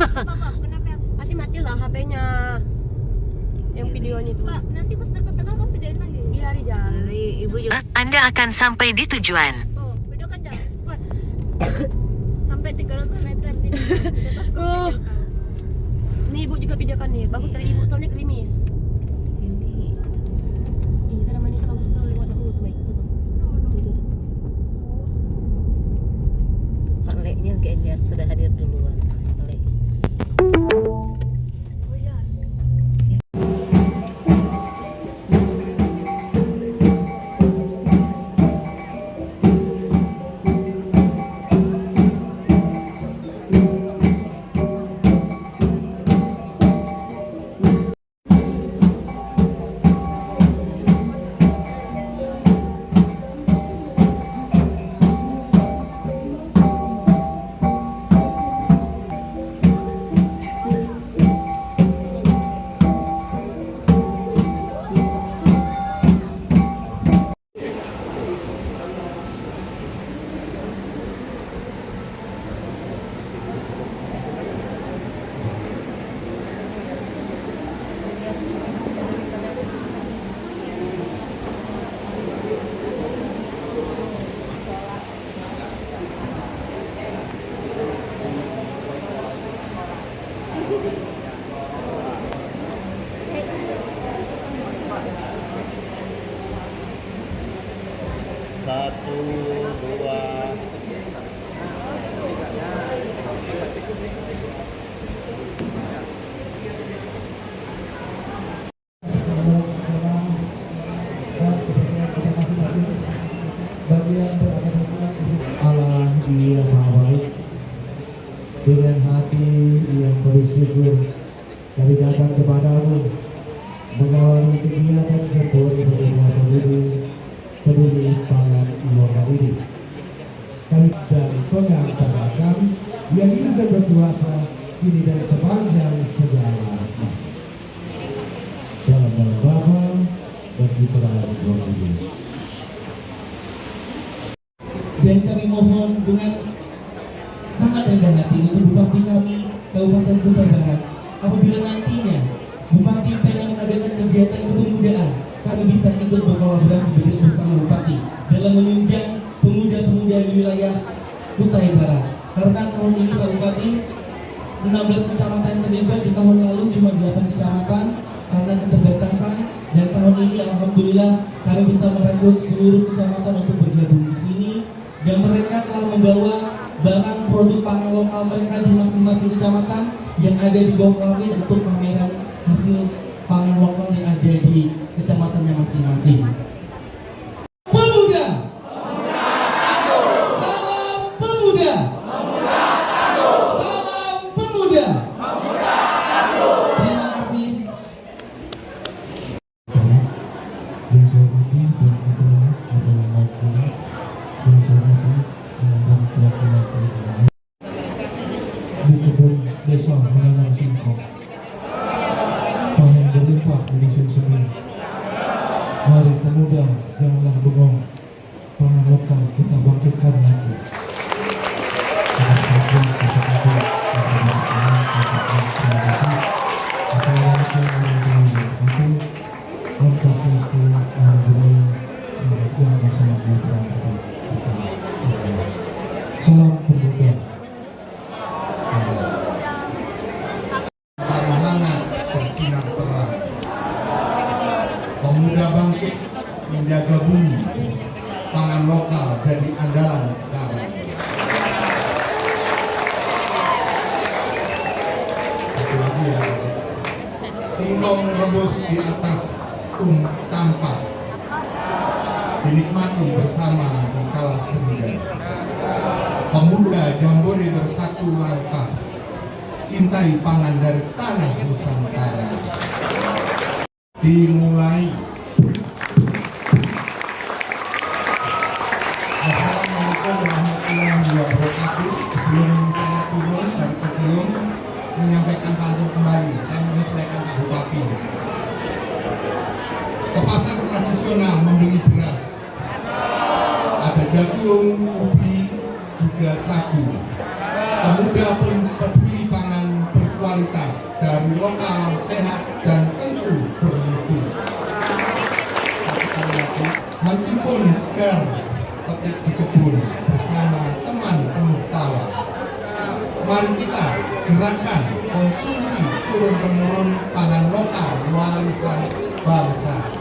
Pak, kenapa kasih mati lah HP-nya yang videonya itu. Pak, nanti pas dekat-dekat kau videoin lagi. Iya, Rijal. Ibu juga. Anda akan sampai di tujuan. Oh, video kan jangan. Sampai 300 meter nih. Nih ibu juga videokan nih. Bagus dari ibu soalnya krimis. Ini Ini tanaman ini bagus juga warna ungu tuh, baik. Tuh. Pak Leknya kayaknya sudah hadir duluan. Pak Lek. Oh iya. Satu, dua. Bagian Allah yang maha baik, dengan hati yang bersyukur kami datang kepadamu mengawali kegiatan Jokowi peduli pangan lokal ini. Kami dan pengantara kami yang hidup dan berkuasa kini dan sepanjang segala masa. Dalam nama Bapa dan Putra dan Roh Kudus. Dan kami mohon dengan sangat rendah hati untuk Bupati kami Kabupaten Kutai Barat, apabila nantinya Bupati pengen mengadakan kegiatan kepemudaan, kami bisa ikut berkolaborasi bersama Bupati dalam menunjang pemuda-pemuda di wilayah Kutai Barat. Karena tahun ini Pak Bupati 16 kecamatan terlibat, di tahun lalu cuma 8 kecamatan karena keterbatasan, dan tahun ini alhamdulillah kami bisa merekrut seluruh kecamatan untuk bergabung di sini, dan mereka telah membawa barang produk pangan lokal mereka di masing-masing kecamatan yang ada di bawah kami untuk pameran hasil pangan lokal yang ada di kecamatannya masing-masing. Pemuda, salam pemuda, salam pemuda. Terima kasih. Yang saya hormati dan ketua adalah wakil yang saya hormati komandan perwakilan Terengganu di kebun desa menanam singkong, panen berlimpah di musim semi. Mari pemuda, janganlah bengong, pangan lokal kita bangkitkan lagi. Assalamualaikum warahmatullahi wabarakatuh. Om Swastiastu, Namo Buddhaya, selamat siang dan salam sejahtera untuk kita semua. Salam pemuda. Hangat bersinar terang, pemuda bangkit menjaga bumi, pangan lokal jadi andalan sekarang. Satu lagi ya, singkong rebus di atas tampah, dinikmati bersama di kala senja. Pemuda Jambore bersatu langkah, cintai pangan dari tanah Nusantara. Dimulai. Assalamualaikum warahmatullahi wabarakatuh. Sebelum saya turun dari podium menyampaikan pantun kembali, saya menyesuaikan Pak Bupati. Ke pasar tradisional membeli beras, ada jagung, ubi, juga sagu. Pemuda pun peduli pangan berkualitas dari lokal, sehat, dan tentu bermutu. Satu kali lagi, mantipun segar petik di kebun bersama teman penuh tawa. Mari kita gerakan konsumsi turun-temurun pangan lokal warisan bangsa.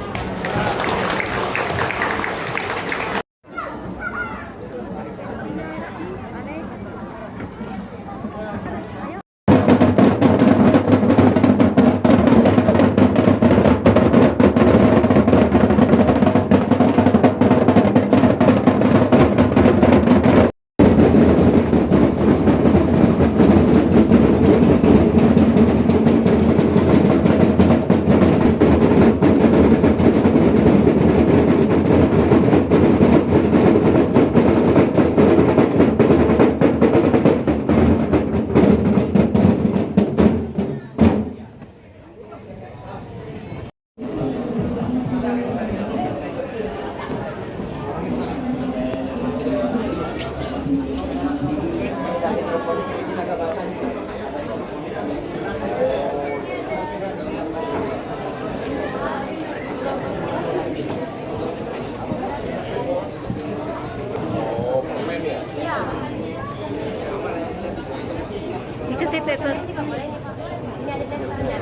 Ini ke situ tuh. Ini juga boleh nih Pak. Ini ada testernya.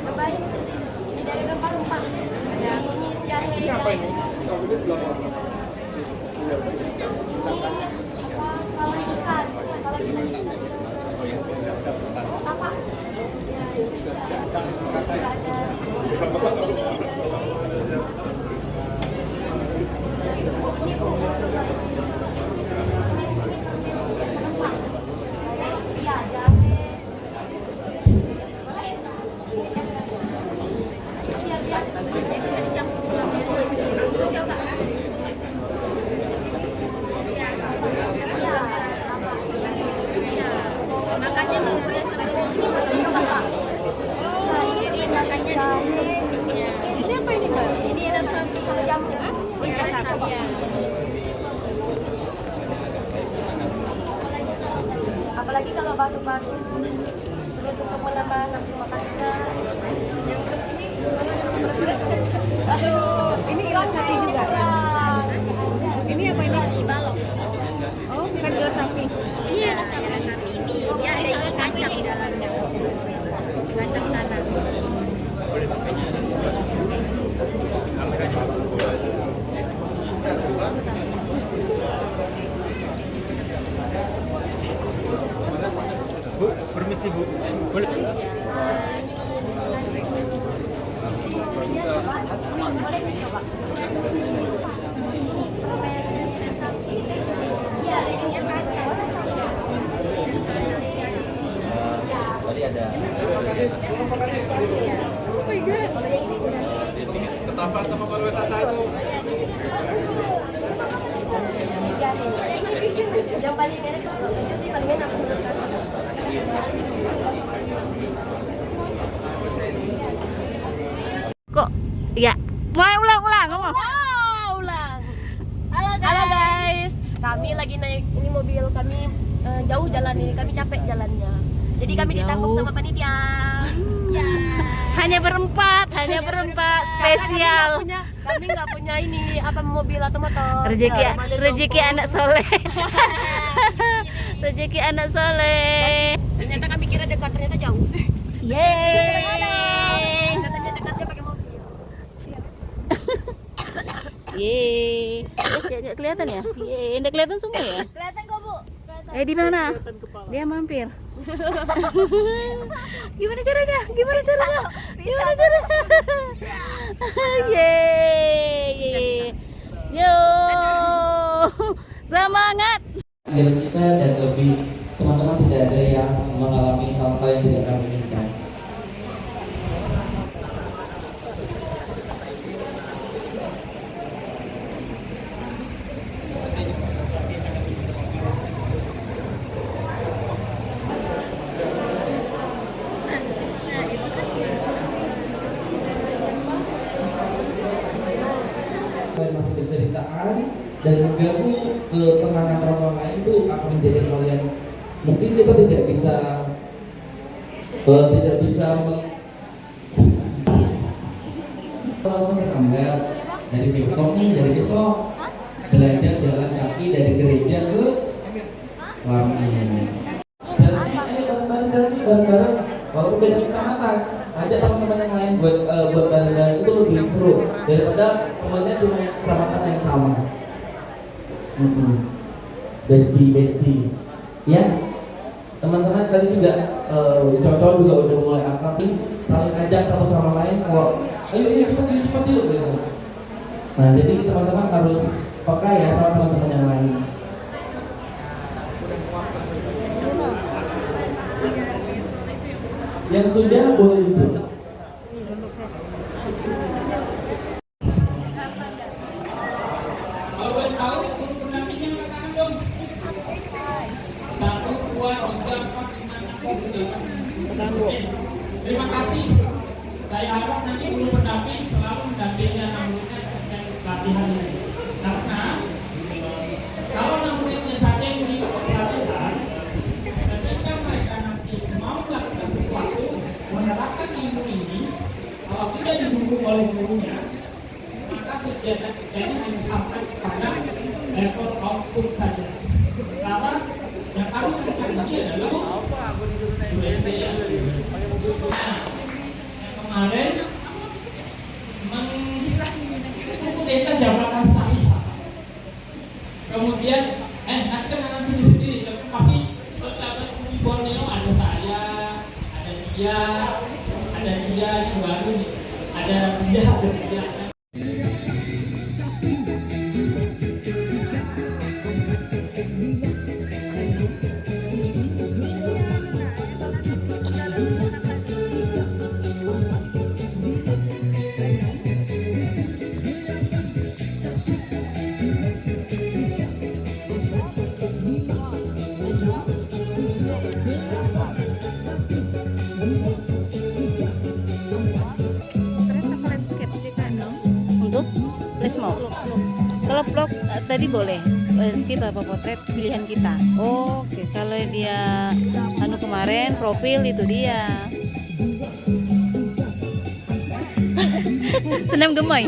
Cobain. Ini dari rempah-rempah. Ada kunyit, jahe. Ini apa ini? Ini apa? Kalau ikan. Kalau kita apa? Ini apa ini Mbak? Ini ada satu jamnya. Apalagi kalau batu-batu terus untuk menambah nafsu makan juga. Yang untuk ini aduh, ini ilat sapi juga. Ini apa ini? Balok. Oh, bukan ilat sapi. Iya, ilat sapi ini. Dia ada ikannya di dalamnya. Macam tanah. Bu, permisi Bu. Boleh. Boleh dicoba. Tadi ada. Ketambah sama pariwisata itu. Yang paling enak kalau itu sih paling enak. Kok ya? Mulai ulang ngomong. Ulang. Halo guys. Kami lagi naik ini mobil kami jauh jalan ini, kami capek jalannya. Jadi kami ditampung sama panitia. Ya. Hanya berempat spesial. Kami nggak punya ini apa mobil atau motor. Rezeki anak soleh. Rezeki anak soleh. Ternyata kami kira dekat, ternyata jauh. Yeay. Katanya dekatnya pakai mobil. Yeay. Nggak kelihatan ya? Yeay, nggak kelihatan semua ya? Kelihatan kok Bu? Di mana? Dia mampir. Gimana caranya? Yeay. Yo. Semangat. Jalan kita dan lebih teman-teman tidak ada yang mengalami hal-hal yang tidak kami inginkan. Masih penceritaan dan mengganggu ketenangan orang lain itu akan menjadi hal yang Mungkin kita tidak bisa kalau mengambil dari besok belajar jalan kaki dari gereja ke Lamin. Jalannya ayo bareng-bareng walaupun beda kecamatan, ajak teman-teman yang lain buat bareng-bareng, itu lebih seru daripada temannya cuma yang kecamatan yang sama. Bestie ya. Teman-teman tadi juga cowok-cowok juga udah mulai akrab nih, saling ajak satu sama lain kalau ayo cepat yuk gitu. Nah jadi teman-teman harus peka ya sama teman-teman yang lain. Yang sudah boleh duduk. Kalau boleh tahu, guru pendampingnya angkat tangan dong. 1, 2, 3, 4, 5, 6, 7. Terima kasih. Saya harap nanti guru pendamping selalu mendampingi anak muridnya sepanjang latihan ini. Karena kalau anak muridnya saja yang mengikuti latihan, ketika mereka nanti mau melakukan sesuatu, menerapkan ilmu ini, kalau tidak didukung oleh gurunya, maka kegiatan-kegiatan hanya sampai pada level output saja. Karena yang kami lakukan ini adalah USD ya. Kemarin mengikuti jabatan saya. Kemudian nanti kan anak sendiri, tapi pasti jabatan di Borneo ada saya, ada dia yang baru, ada dia. Untuk flashmob. Kalau vlog tadi boleh landscape apa potret pilihan kita. Oh, oke. Kalau dia kemarin profil itu dia. Senam gemoy.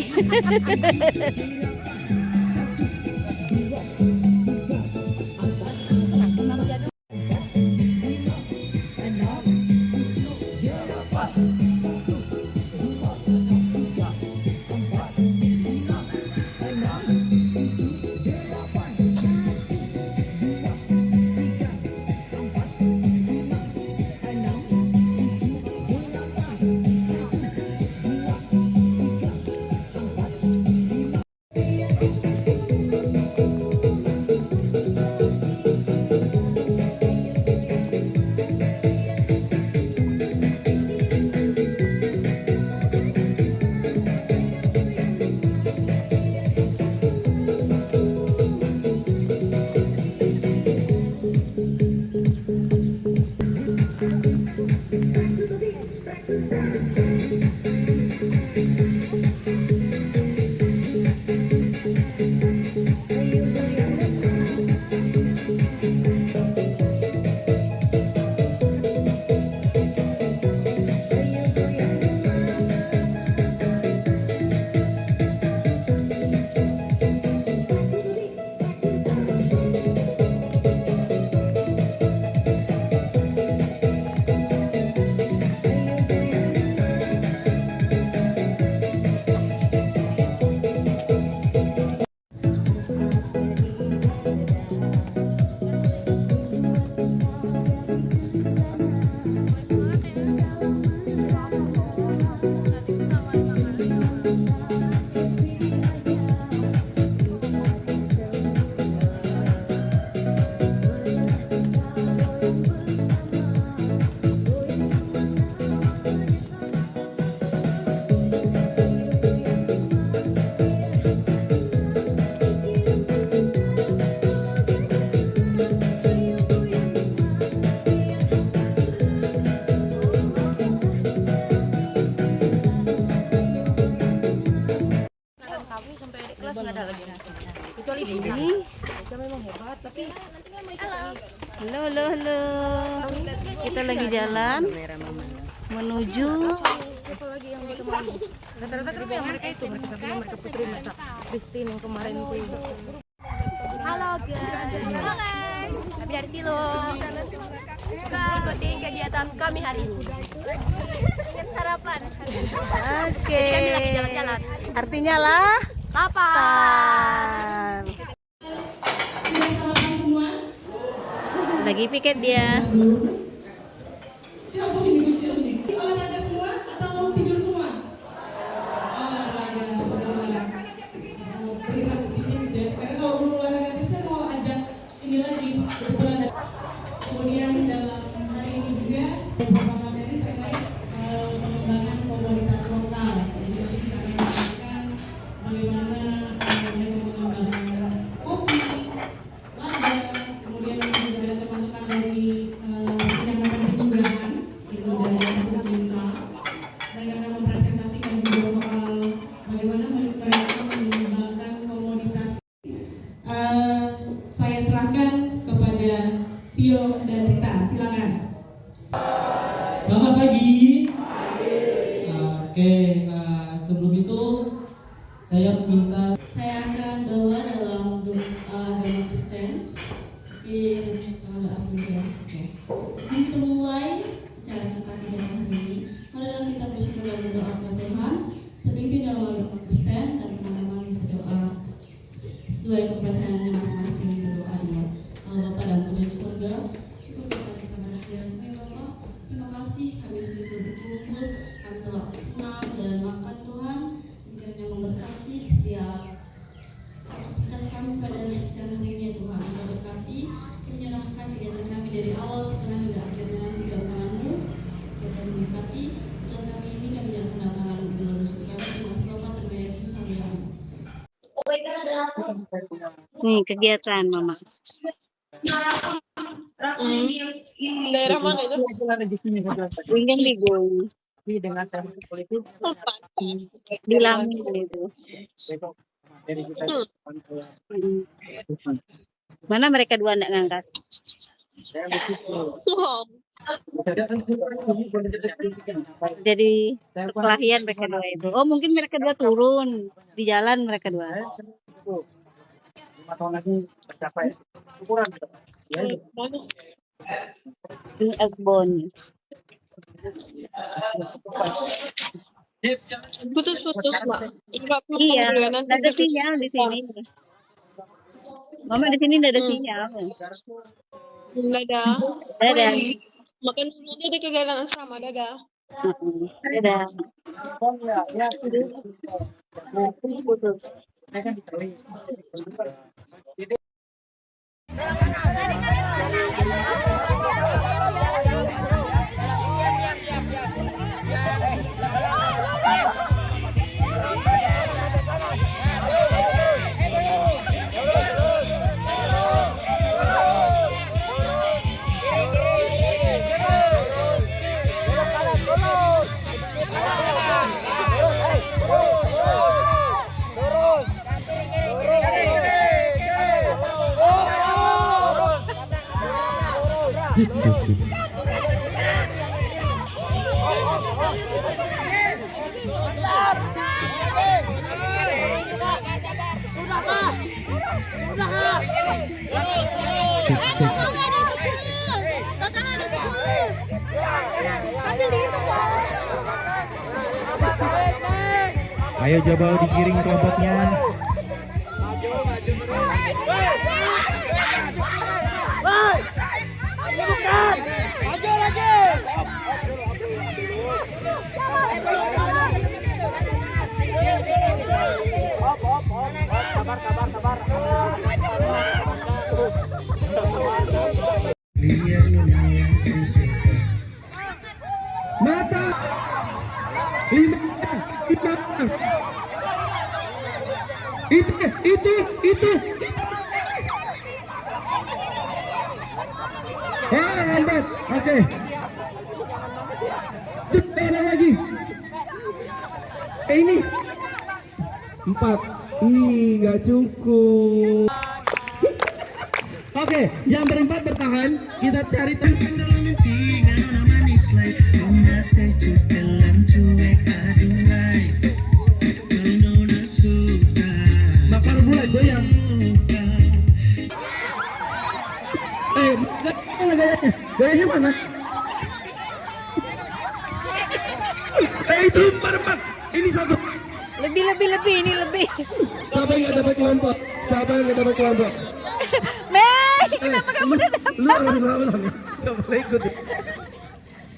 kelas nggak ada lagi kecuali ini. Memang hebat tapi Halo, halo, halo. Kita lagi jalan menuju. Rata-rata kenapa yang mereka itu? Mereka Putri, mereka Christine yang kemarin itu. Halo guys, kami dari Silo. Ikuti kegiatan kami hari ini. Dengan sarapan. Oke. Kami lagi jalan-jalan. Artinya lah Lapar. lagi piket dia. Siapa ini kecil nih? Olahraga semua atau tidur semua? Olahraga semua. Bergerak sedikit deh. Karena kalau belum olahraga saya mau ajak ini lagi kebetulan ada. Kemudian dalam hari ini juga beberapa materi terkait pengembangan komoditas lokal. Jadi nanti kita akan menjelaskan bagaimana mereka mengembangkan kopi, lada, kemudian nanti juga ada teman-teman dari Kecamatan Penyumbangan, itu dari pemerintah. Mereka akan mempresentasikan juga soal bagaimana mereka mengembangkan komoditas. Saya serahkan kepada Tio dan Rita, silakan. Selamat pagi. Oke, nah sebelum itu saya minta. Saya akan bawa dalam doa Kristen. Tapi kalau asli ya. Oke. Sebelum kita mulai acara kita kegiatan hari ini, marilah kita bersyukur dan berdoa kepada Tuhan. Sepimpin dalam agama Kristen dan teman-teman bisa doa sesuai kepercayaannya masing-masing, berdoa dulu. Bapak dan Tuhan di surga, syukur kepada pada hadiratmu ya Bapak. Terima kasih kami sudah berkumpul, kami telah senang dan makan Tuhan. Kiranya memberkati setiap aktivitas kami pada siang hari ini ya Tuhan. Kami berkati, kami menyerahkan kegiatan kami dari awal ke tengah hingga akhirnya nanti dalam tangan-Mu. Kita memberkati kegiatan kami ini, kami menyerahkan dalam tangan-Mu. Dalam dosa kami, terima kasih Bapak, terima kasih Yesus, amin. Nih kegiatan Mama. Daerah mana itu? Winggang Bigung di Lampung itu. Mana mereka dua nggak ngangkat? Wow. Jadi perkelahian mereka dua itu. Oh mungkin mereka dua turun di jalan mereka dua. 5 tahun lagi tercapai ukuran ya. Ini Elbon. Putus-putus, Mbak. Enggak Iya, nanti nggak ada sinyal di sini. Mama di sini nggak ada sinyal. Enggak ada. Dadah. Makan dulu aja ada kegiatan asrama, dadah. Dadah. Putus. Ayo coba digiring kelompoknya. Mata 5 itu lambat. Oke. Ada lagi. Ini 4. Ih, nggak cukup. Oke. Oke, yang berempat bertahan. Kita cari bakar bulat goyang. Mana gayanya? Gayanya mana? Itu berempat. Ini satu. Lebih ini lebih. Siapa yang nggak dapat kelompok? Siapa yang nggak dapat kelompok? Mei, kenapa kamu udah dapat? Lu ulang ya? Nggak boleh ikut.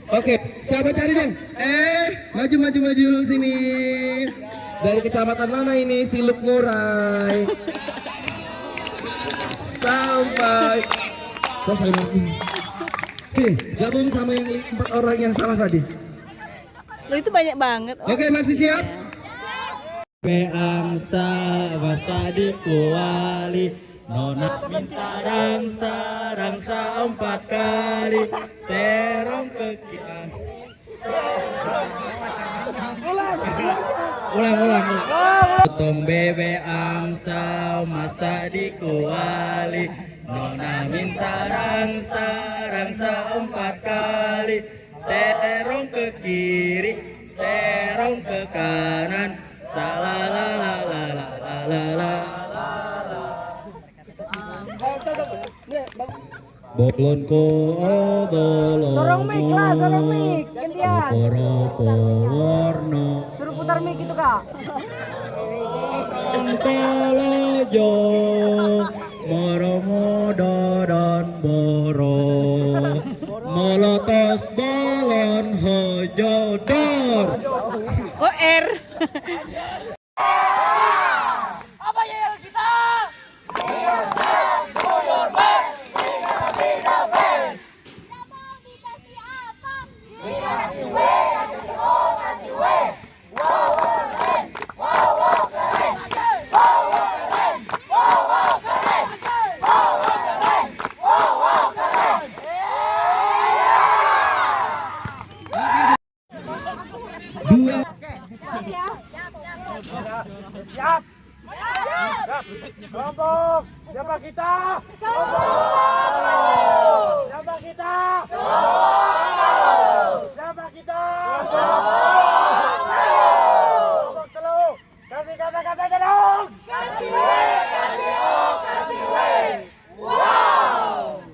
Oke, siapa cari dong? Maju sini. Dari kecamatan mana ini? Siluk Ngurai. Sampai. Kok saya mati? Sini, gabung sama yang 4 orang yang salah tadi. Lo itu banyak banget. Oke, masih siap? Beangsa masa dikuali nona minta rangsa 4 kali serong ke kita. Ulang. Potong bebe angsa masa dikuali nona minta rangsa 4 kali serong ke kiri serong ke kanan salalalalalala. Bolon ko odolo sorong mic gantian warno suruh putar mic itu kak antalajo moromodo dan boro molotos balon hojodor. Kok R? Kelompok, siapa kita? Siapa kita? Siapa kita? Kelompok Teluh, kasih kata-kata dong. Kasih W. Wow.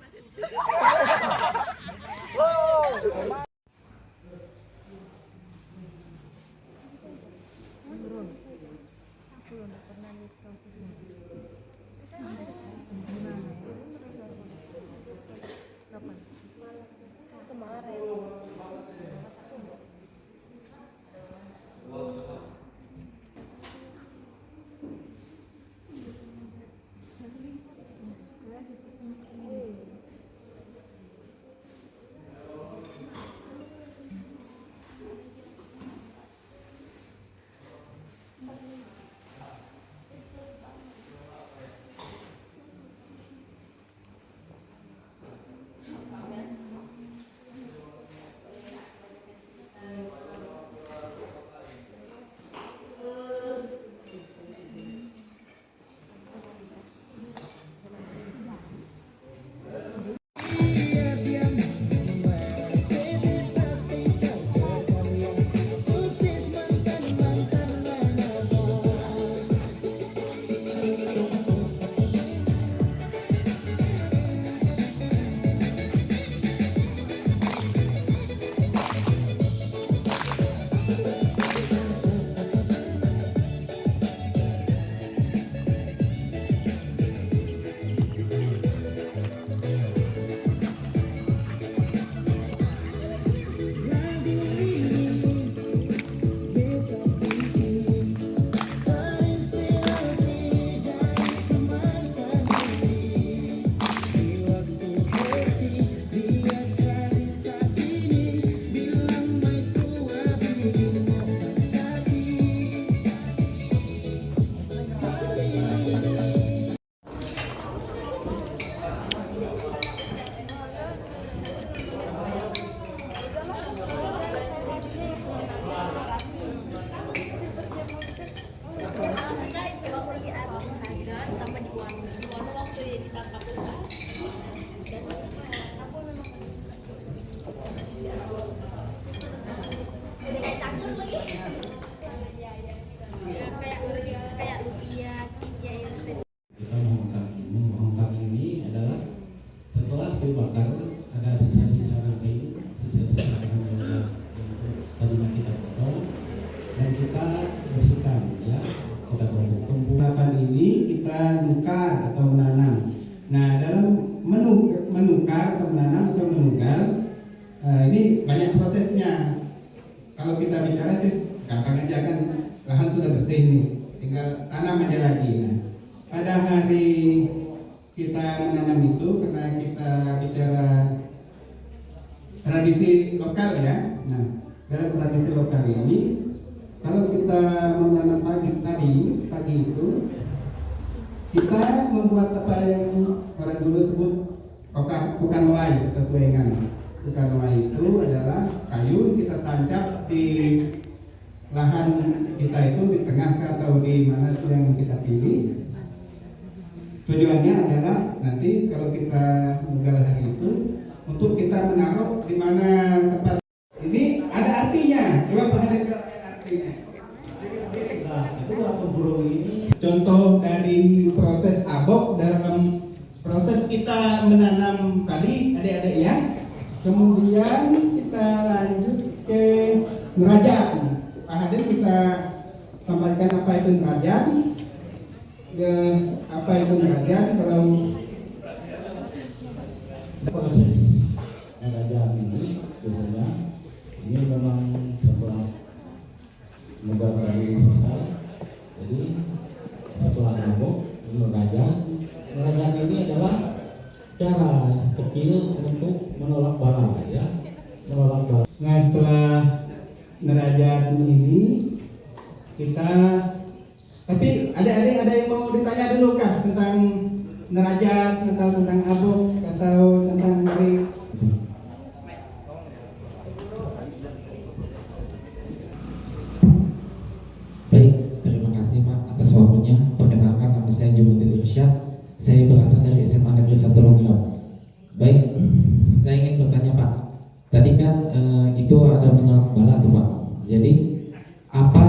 ada sisa-sisa rantai, sisa-sisa yang tadinya kita potong dan kita bersihkan ya, kita tumbuk. Pembuatan ini kita nukar atau menanam. Nah, dalam menukar atau menanam atau menugal, ini banyak prosesnya. Kalau kita bicara sih gampang aja kan, lahan sudah bersih nih, tinggal tanam aja lagi. Nah, pada hari kita menanam itu, karena kita bicara tradisi lokal ya. Nah, dalam tradisi lokal ini, kalau kita menanam pagi itu, kita membuat apa yang orang dulu sebut kukan wai atau tuengan. Kukan wai itu adalah kayu yang kita tancap di lahan kita itu, di tengah atau di mana yang kita pilih. Tujuannya adalah nanti kalau kita menunggal hari itu, untuk kita menaruh di mana tempat. Ini ada artinya. Coba Pak Hadir jelaskan artinya. Nah, itu apung burung ini Contoh dari proses abok dalam proses kita menanam padi, adik-adik ya. Kemudian kita lanjut ke nerajan. Pak Hadir bisa sampaikan apa itu nerajan? Apa itu nerajan? Kalau proses ngerajaan ini biasanya ini memang setelah menunggal tadi selesai, jadi setelah abok ngerajaan ini adalah cara kecil untuk menolak bala ya, menolak bala. Nah, setelah nerajan ini kita, tapi adik-adik ada yang mau ditanya dulu kah tentang nerajan atau tentang abok atau tentang dari Baik, terima kasih Pak atas waktunya. Perkenalkan, nama saya Jumatil Irsyad. Saya berasal dari SMA Negeri 1 Longgau. Baik, saya ingin bertanya Pak. Tadi kan itu ada menolak bala tuh Pak. Jadi apa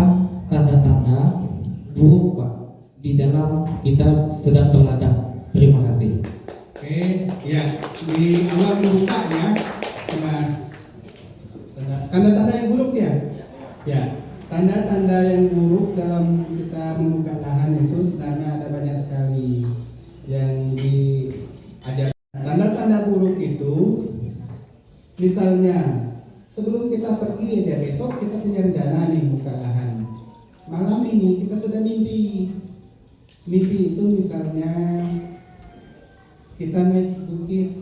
tanda-tanda buruk Pak di dalam kita sedang berladang? Terima kasih. Oke, ya di awal pembukanya, tanda-tanda yang buruk ya. Ya, tanda-tanda yang buruk dalam kita membuka lahan itu sebenarnya ada banyak sekali yang diajarkan. Tanda-tanda buruk itu, misalnya sebelum kita pergi aja besok kita punya rencana nih buka lahan. Malam ini kita sudah mimpi. Mimpi itu misalnya kita naik bukit,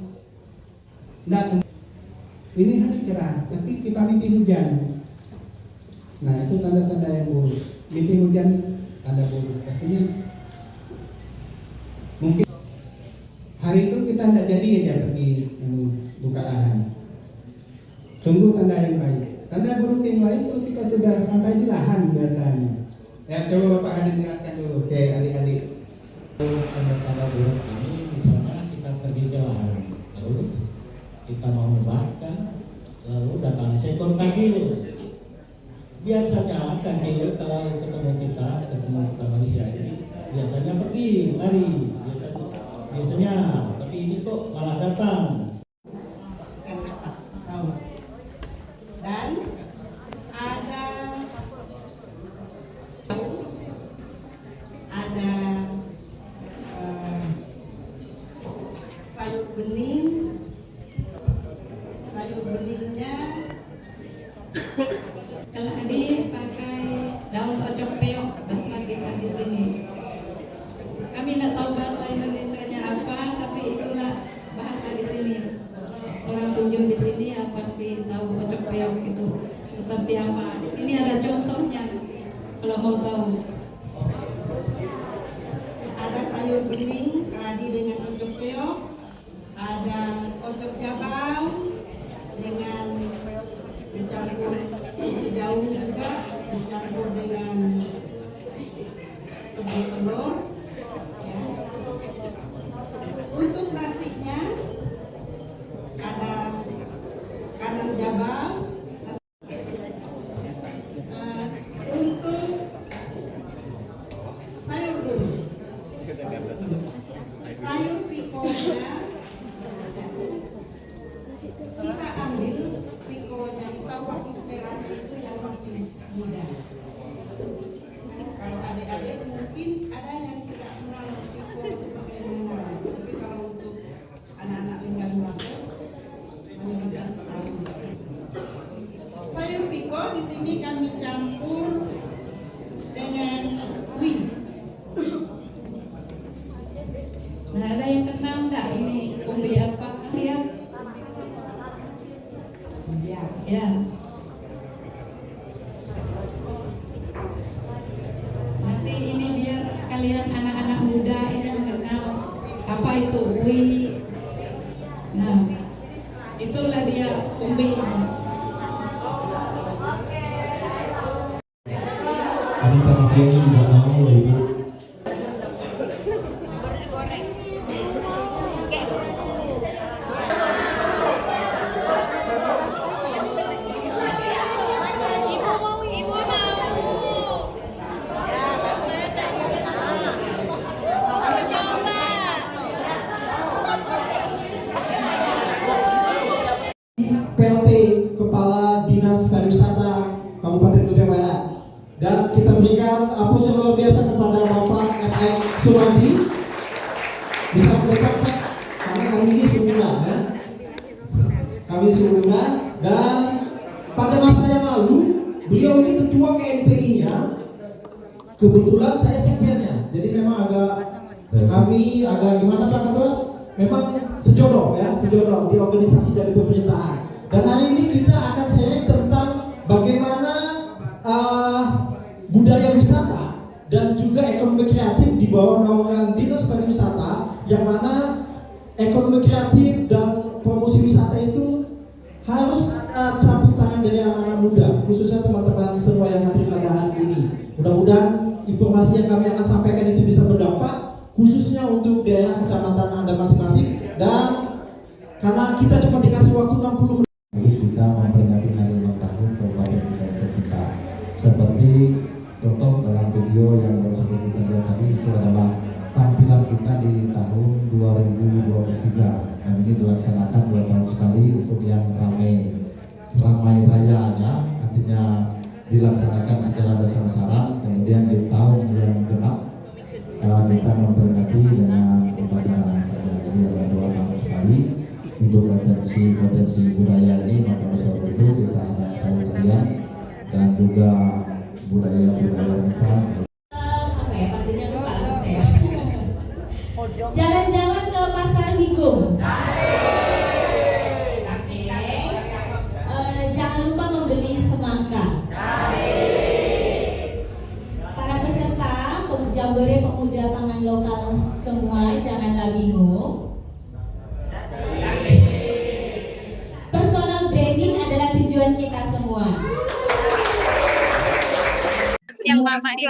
ini hari cerah, tapi kita mimpi hujan. Nah, itu tanda-tanda yang buruk. Mimpi hujan tanda buruk. Artinya mungkin hari itu kita tidak jadi aja pergi buka lahan. Tunggu tanda yang baik. Tanda buruk yang lain kalau kita sudah sampai di lahan biasanya. Ya, coba Bapak Hadir jelaskan dulu ke adik-adik. Tanda-tanda buruk ini misalnya kita pergi ke lahan, terus kita mau membahaskan, lalu datang seekor kagil. Biasanya kagil kalau ketemu kita manusia ini biasanya pergi lari, biasanya, tapi ini kok malah datang. Ikan asap, tahu? Dan ada sayur beningnya. Kalau adik pakai daun ocok peok bahasa kita di sini. Kami tidak tahu bahasa Indonesianya apa, tapi itulah bahasa di sini. Orang Tunjung di sini ya pasti tahu ocok peok itu seperti apa. Di sini ada contohnya nanti kalau mau tahu. Ada sayur bening keladi dengan ocok peok, ada ocok jabau dengan dicampur isi daun juga, dicampur dengan telur. Ya. Untuk nasinya ada kanan jabau. Untuk sayur dulu. Sayur pikonya kita ambil Pikonya itu pakis merahnya itu yang masih muda. Kalau adik-adik mungkin ada yang tidak kenal Piko itu bagaimana, tapi kalau untuk anak-anak lingkungan muda mayoritas tahu. Sayur Piko di sini kami campur dengan wing. Nah, ada yang kenal nggak ini umbi apa kalian? Ya, Ya. Nanti ini biar kalian anak-anak muda ini mengenal apa itu umbi. Nah, itulah dia umbi. Ini panitianya juga mau loh Ibu. PLT Kepala Dinas Pariwisata Kabupaten Kutai Barat, dan kita berikan aplaus yang luar biasa kepada Bapak FX Sumandi. Bisa mendekat Pak, karena kami ini semula ya. Kami semula, dan pada masa yang lalu beliau ini ketua KNPI-nya. Kebetulan saya sekjennya, jadi memang kami agak gimana Pak Ketua? Memang sejodoh ya, sejodoh di organisasi dari pemerintahan. Dan hari ini kita akan sharing tentang bagaimana budaya wisata dan juga ekonomi kreatif di bawah naungan Dinas Pariwisata, yang mana ekonomi kreatif dan promosi wisata itu harus campur tangan dari anak-anak muda, khususnya teman-teman semua yang hadir pada hari ini. Mudah-mudahan informasi yang kami akan sampaikan itu bisa berdampak khususnya untuk daerah kecamatan Anda masing-masing, dan karena kita cuma dikasih waktu 60 menit. Terus kita memperingati hari ulang tahun Kabupaten kita yang tercinta. Seperti contoh dalam video yang baru saja kita lihat tadi, itu adalah tampilan kita di tahun 2023, dan ini dilaksanakan 2 tahun sekali untuk yang ramai rayanya, artinya dilaksanakan secara besar-besaran. Kemudian di tahun yang genap kita memperingati dengan upacara saja. Jadi ada 2 tahun sekali untuk potensi budaya ini. Maka oleh sebab itu kita harap tahu kalian dan juga budaya kita. Apa ya, artinya lupa saya. Jalan-jalan ke Pasar Bigung. Jangan lupa membeli semangka. Para peserta Jambore Pemuda Pangan Lokal semua, janganlah bingung. Personal branding adalah tujuan kita semua. Yang mama ini.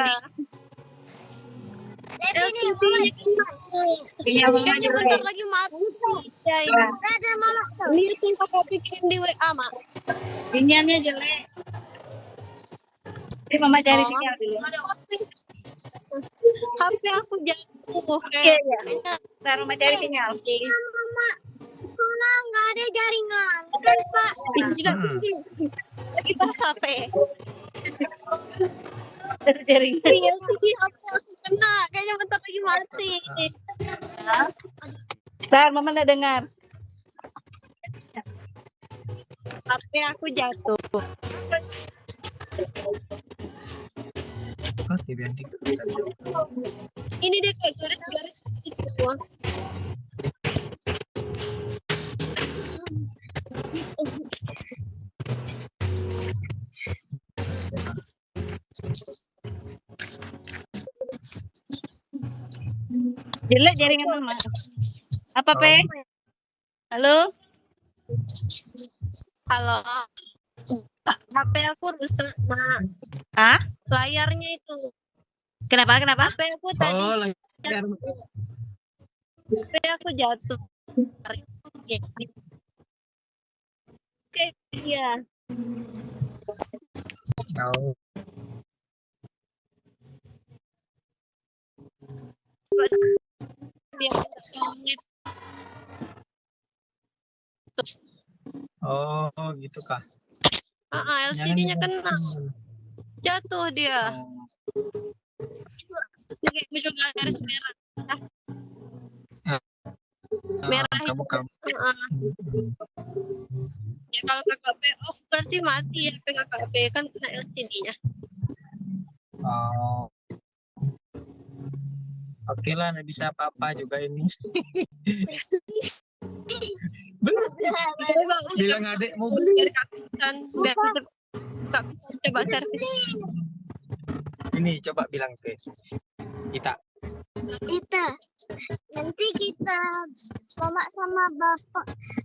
Iya, mamanya bentar lagi mati. Ya, ya. Lihatin kakak pikirin di WA, Mak. Sinyalnya jelek. Ini mama cari sinyal dulu. HP aku jatuh. Iya, iya. Ntar mama cari sinyal. Mama, sana nggak ada jaringan. Pak, lagi pas HP. Ada jaringan. Iya sih, HP aku kena. Kayaknya bentar lagi mati. Ntar mama nggak dengar. HP aku jatuh. Ini deh kayak garis-garis gitu. Jelek jaringan mama. Apa Pe? Halo? Halo. HP aku rusak, Mak. Ah? Layarnya itu. Kenapa? HP aku tadi. HP aku jatuh. Oke, iya. Oh, gitu kah? LCD-nya kena. Jatuh dia. Jadi juga garis merah. Merah itu. Ya kalau KKP off berarti mati ya PKKP kan kena LCD-nya. Oh. Oke lah, nggak bisa apa-apa juga ini. Bilang adek mau beli. Biar kapisan coba servis. Ini coba bilang ke kita. Nanti kita mama sama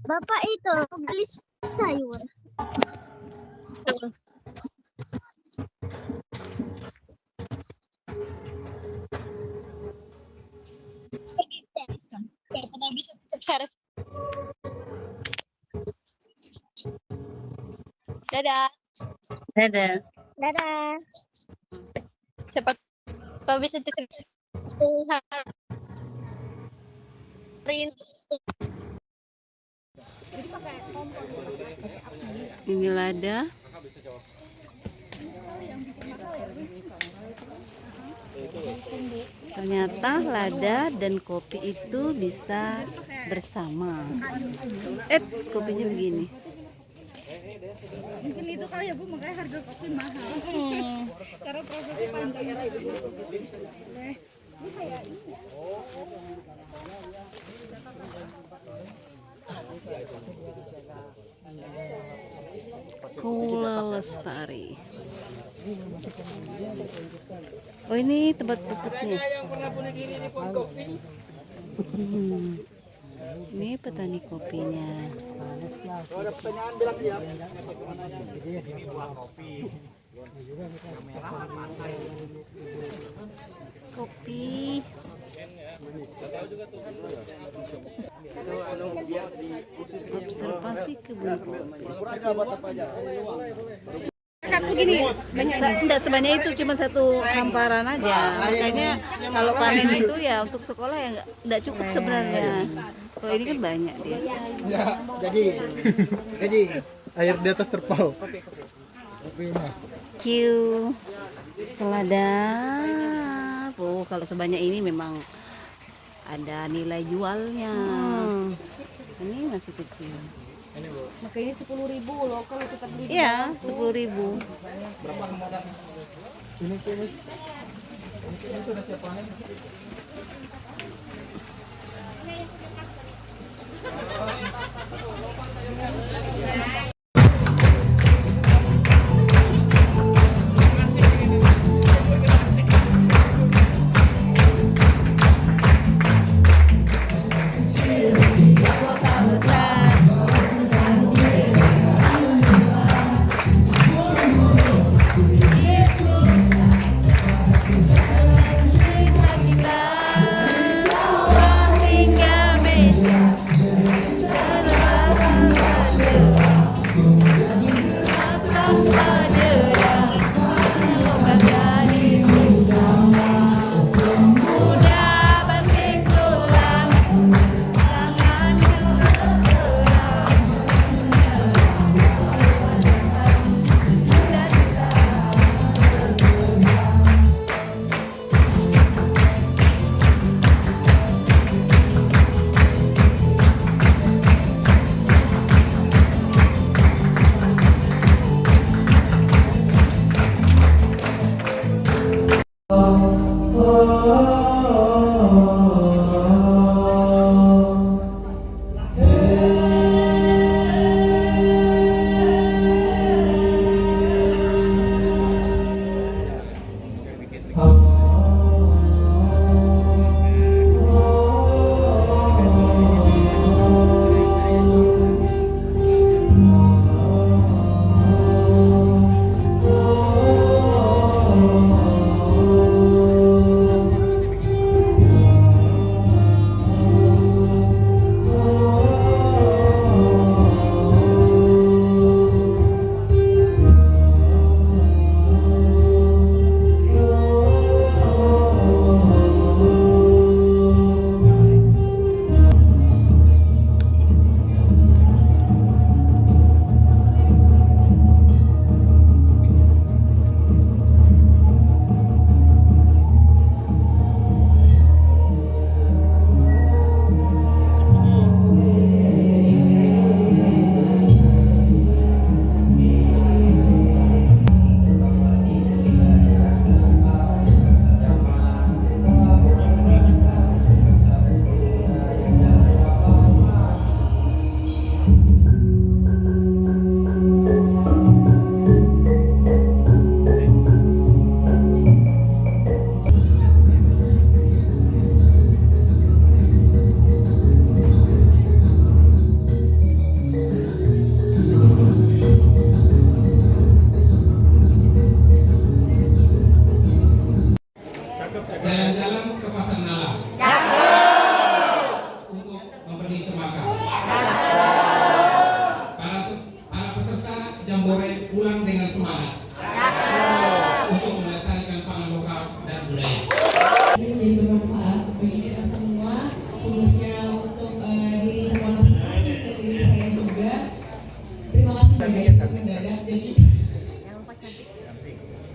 bapak itu beli sayur. Daripada bisa tetap servis. Dadah. Dadah. Dadah. Siapa tahu bisa tetap Ini lada. Ternyata lada dan kopi itu bisa bersama. Kopinya begini. Mungkin itu kali ya Bu, makanya harga kopi mahal. Karena prosesnya panjang. Ini kayak ini ya. Kula Lestari. Oh, ini tempat pupuknya. Ini petani kopinya. Kalau ada pertanyaan bilang ya. Ini buah kopi. Kopi. Observasi kebun kopi. Enggak sebanyak itu, cuma satu hamparan aja. Makanya kalau panen itu ya untuk sekolah ya enggak cukup sebenarnya. Kalau ini kan banyak dia. Ya, jadi air di atas terpal. Q selada. Oh, kalau sebanyak ini memang ada nilai jualnya. Ini masih kecil. Ini Bu. Makanya 10.000 loh kalau kita beli. Iya, 10.000. Berapa modal? Ini sudah siap panen. Hingga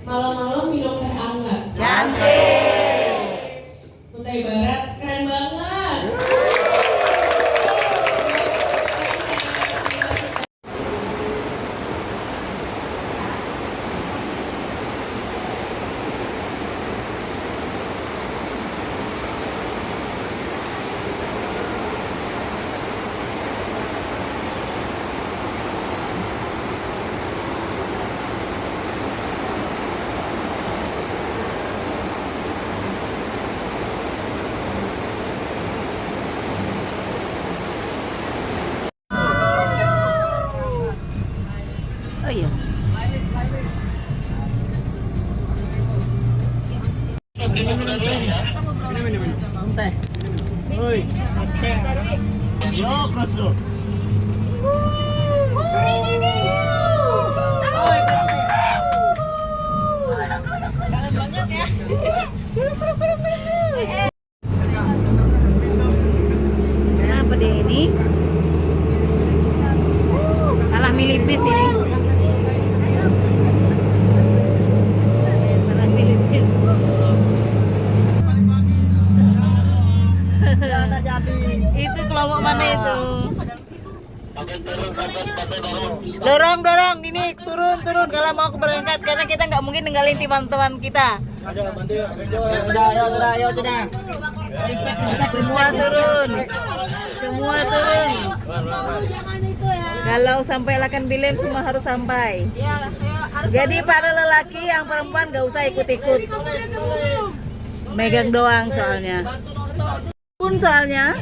Malam-malam minum teh hangat. Cantik. Kutai Barat keren banget. Oh iya. Kenapa dia ini? Salah milih bis ini. Salah milih bis. Itu kelompok mana itu? Dorong ini turun kalau mau berangkat karena kita nggak mungkin ninggalin teman-teman kita. Sudah. Semua turun. Kalau sampai Lakan Bilem semua harus sampai. Jadi para lelaki yang perempuan nggak usah ikut-ikut. Megang doang soalnya. Soalnya.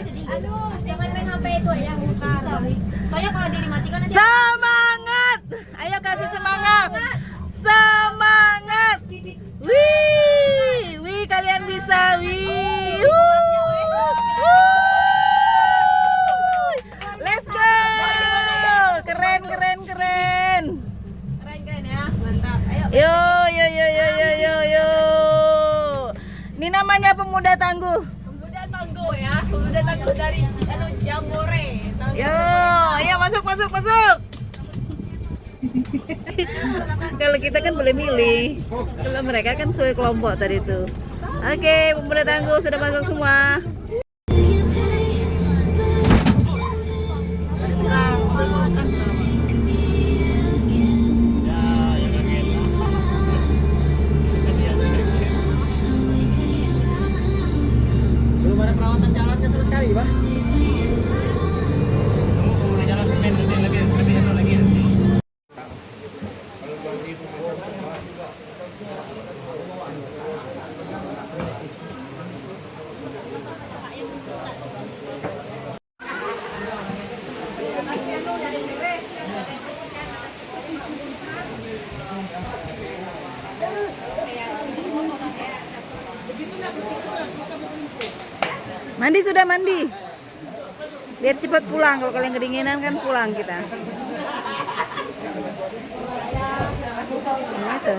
Soalnya kalau dia dimatikan nanti Semangat! Ayo kasih semangat! Semangat! Wih, kalian bisa, wih! Let's go! Keren ya, mantap. Ayo. Yo. Ini namanya pemuda tangguh. Pemuda tangguh dari Jambore. Yo, ayo masuk. Kalau kita kan boleh milih. Kalau mereka kan sesuai kelompok tadi tuh. Oke, pemuda tangguh sudah masuk semua. Belum ada perawatan jalannya sama sekali, Pak. Mandi sudah mandi. Biar cepat pulang. Kalau kalian kedinginan kan pulang kita. Nah, itu.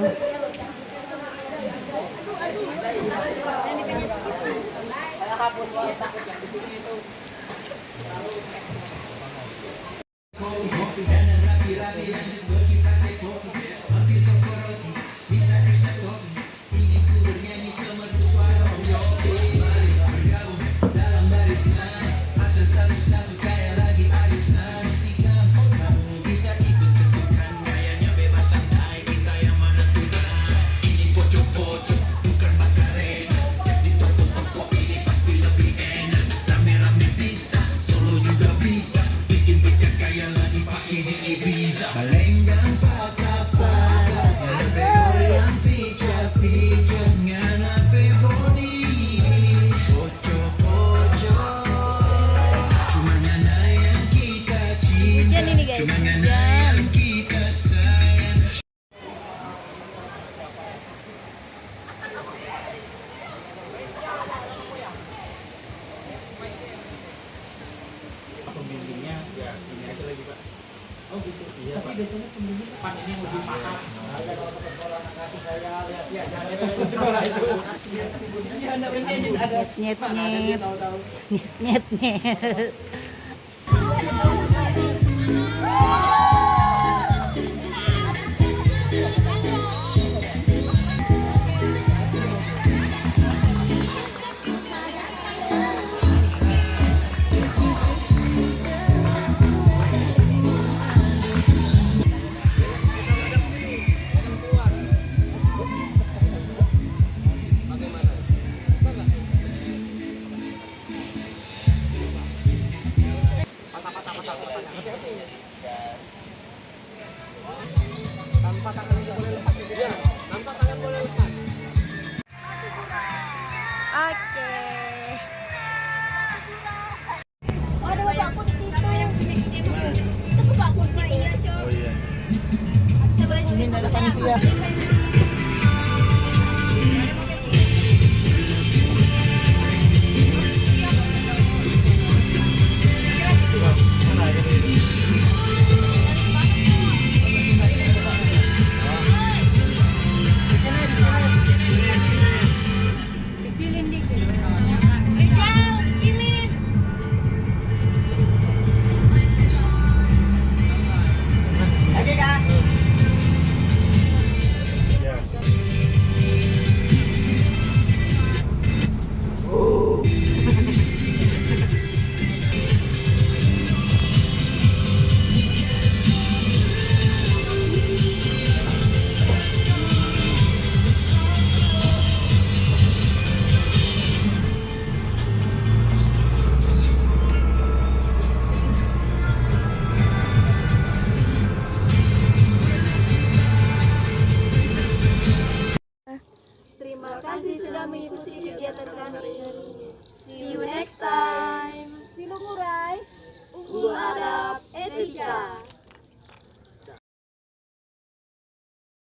Pembimbingnya ya ini aja lagi Pak. Oh gitu. Iya. Tapi biasanya pembimbing depan ini yang lebih paham. Ada kalau ke sekolah anak kasih saya lihat ya jangan itu sekolah itu. Iya ada benar ada. Nyet. siap.